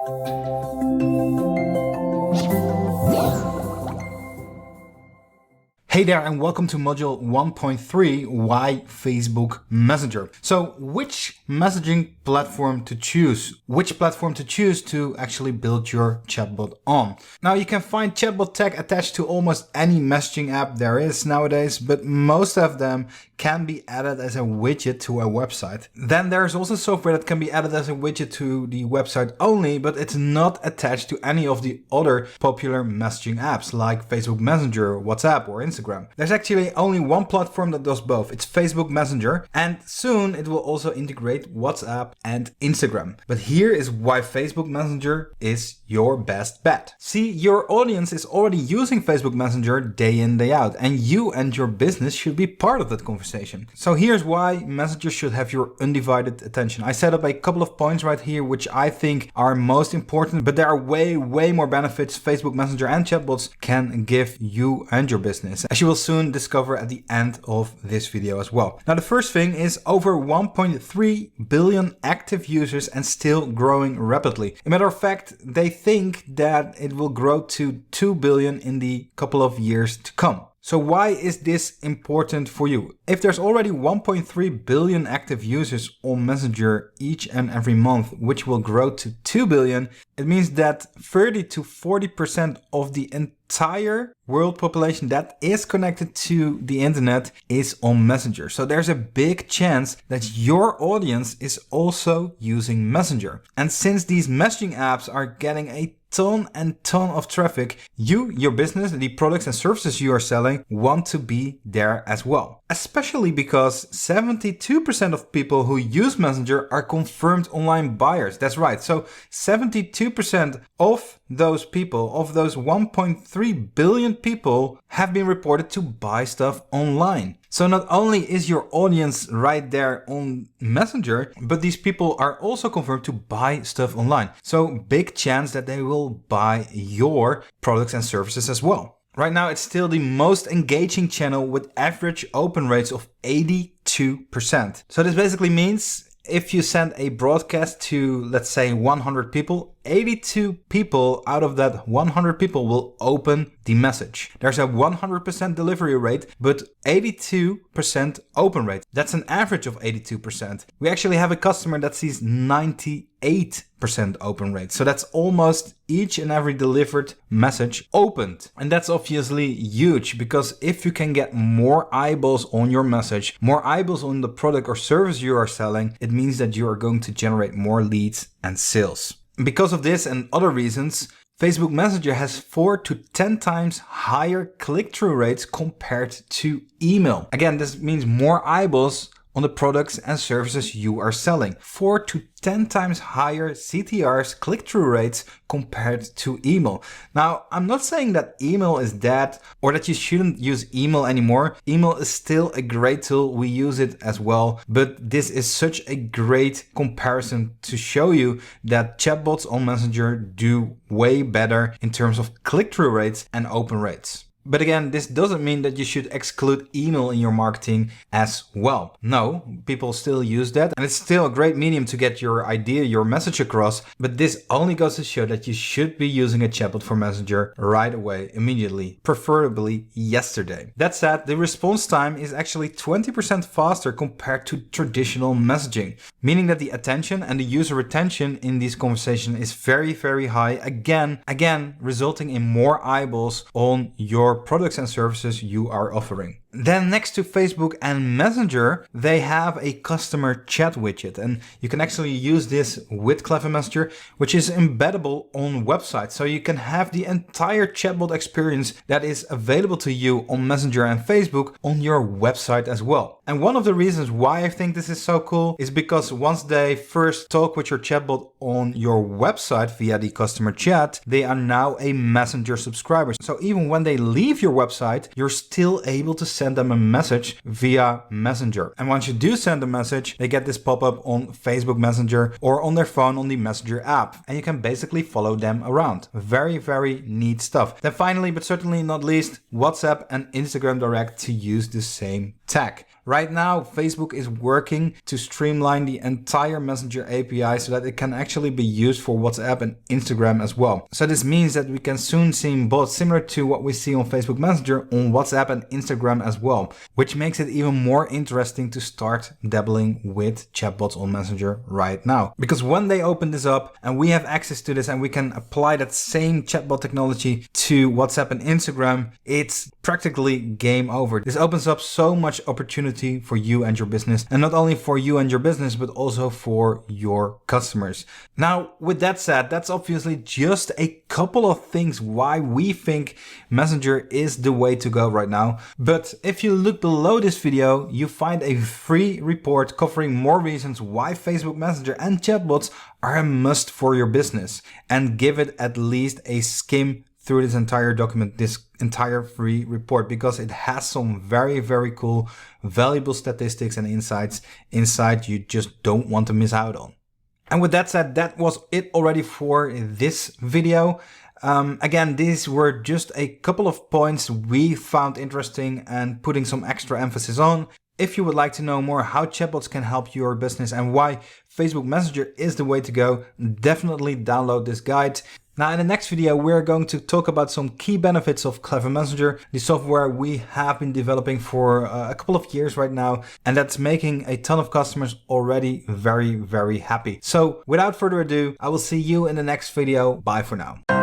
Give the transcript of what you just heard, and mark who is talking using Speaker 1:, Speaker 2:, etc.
Speaker 1: Hey there, and welcome to module 1.3, Why Facebook Messenger. So which messaging platform to choose? Which platform to choose to actually build your chatbot on? Now you can find chatbot tag attached to almost any messaging app there is nowadays, but most of them can be added as a widget to a website. Then there's also software that can be added as a widget to the website only, but it's not attached to any of the other popular messaging apps like Facebook Messenger, WhatsApp, or Instagram. There's actually only one platform that does both. It's Facebook Messenger, and soon it will also integrate WhatsApp and Instagram. But here is why Facebook Messenger is your best bet. See, your audience is already using Facebook Messenger day in, day out, and you and your business should be part of that conversation. So here's why Messenger should have your undivided attention. I set up a couple of points right here which I think are most important, but there are way more benefits Facebook Messenger and chatbots can give you and your business, as you will soon discover at the end of this video as well. Now the first thing is over 1.3 billion active users and still growing rapidly. As a matter of fact, they think that it will grow to 2 billion in the couple of years to come. So why is this important for you? If there's already 1.3 billion active users on Messenger each and every month, which will grow to 2 billion, it means that 30 to 40% of the entire world population that is connected to the internet is on Messenger. So there's a big chance that your audience is also using Messenger. And since these messaging apps are getting a ton of traffic, your business, the products and services you are selling want to be there as well. Especially because 72% of people who use Messenger are confirmed online buyers. That's right. So 72% of those people, of those 1.3 billion people, have been reported to buy stuff online. So not only is your audience right there on Messenger, but these people are also confirmed to buy stuff online. So big chance that they will buy your products and services as well. Right now, it's still the most engaging channel with average open rates of 82%. So this basically means if you send a broadcast to, let's say, 100 people, 82 people out of that 100 people will open the message. There's a 100% delivery rate, but 82% open rate. That's an average of 82%. We actually have a customer that sees 98% open rate. So that's almost each and every delivered message opened. And that's obviously huge, because if you can get more eyeballs on your message, more eyeballs on the product or service you are selling, it means that you are going to generate more leads and sales. Because of this and other reasons, Facebook Messenger has 4 to 10 times higher click-through rates compared to email. Again, this means more eyeballs on the products and services you are selling. 4 to 10 times higher CTRs, click-through rates, compared to email. Now, I'm not saying that email is dead or that you shouldn't use email anymore. Email is still a great tool. We use it as well. But this is such a great comparison to show you that chatbots on Messenger do way better in terms of click-through rates and open rates. But again, this doesn't mean that you should exclude email in your marketing as well. No, people still use that, and it's still a great medium to get your idea, your message across. But this only goes to show that you should be using a chatbot for Messenger right away, immediately, preferably yesterday. That said, the response time is actually 20% faster compared to traditional messaging, meaning that the attention and the user retention in these conversations is very high. Again, resulting in more eyeballs on your products and services you are offering. Then next to Facebook and Messenger, they have a customer chat widget, and you can actually use this with Clever Messenger, which is embeddable on websites. So you can have the entire chatbot experience that is available to you on Messenger and Facebook on your website as well. And one of the reasons why I think this is so cool is because once they first talk with your chatbot on your website via the customer chat, they are now a Messenger subscriber. So even when they leave your website, you're still able to send them a message via Messenger. And once you do send a message, they get this pop-up on Facebook Messenger or on their phone on the Messenger app. And you can basically follow them around. Very neat stuff. Then finally, but certainly not least, WhatsApp and Instagram Direct to use the same tag. Right now, Facebook is working to streamline the entire Messenger API so that it can actually be used for WhatsApp and Instagram as well. So this means that we can soon see bots similar to what we see on Facebook Messenger on WhatsApp and Instagram as well, which makes it even more interesting to start dabbling with chatbots on Messenger right now. Because when they open this up and we have access to this and we can apply that same chatbot technology to WhatsApp and Instagram, it's practically game over. This opens up so much opportunity for you and your business, and not only for you and your business, but also for your customers. Now, with that said, that's obviously just a couple of things why we think Messenger is the way to go right now. But if you look below this video, you find a free report covering more reasons why Facebook Messenger and chatbots are a must for your business, and give it at least a skim through this entire document, this entire free report, because it has some very, very cool, valuable statistics and insights inside you just don't want to miss out on. And with that said, that was it already for this video. Again, these were just a couple of points we found interesting and putting some extra emphasis on. If you would like to know more how chatbots can help your business and why Facebook Messenger is the way to go, definitely download this guide. Now in the next video, we're going to talk about some key benefits of Clever Messenger, the software we have been developing for a couple of years right now, and that's making a ton of customers already very, very happy. So without further ado, I will see you in the next video. Bye for now.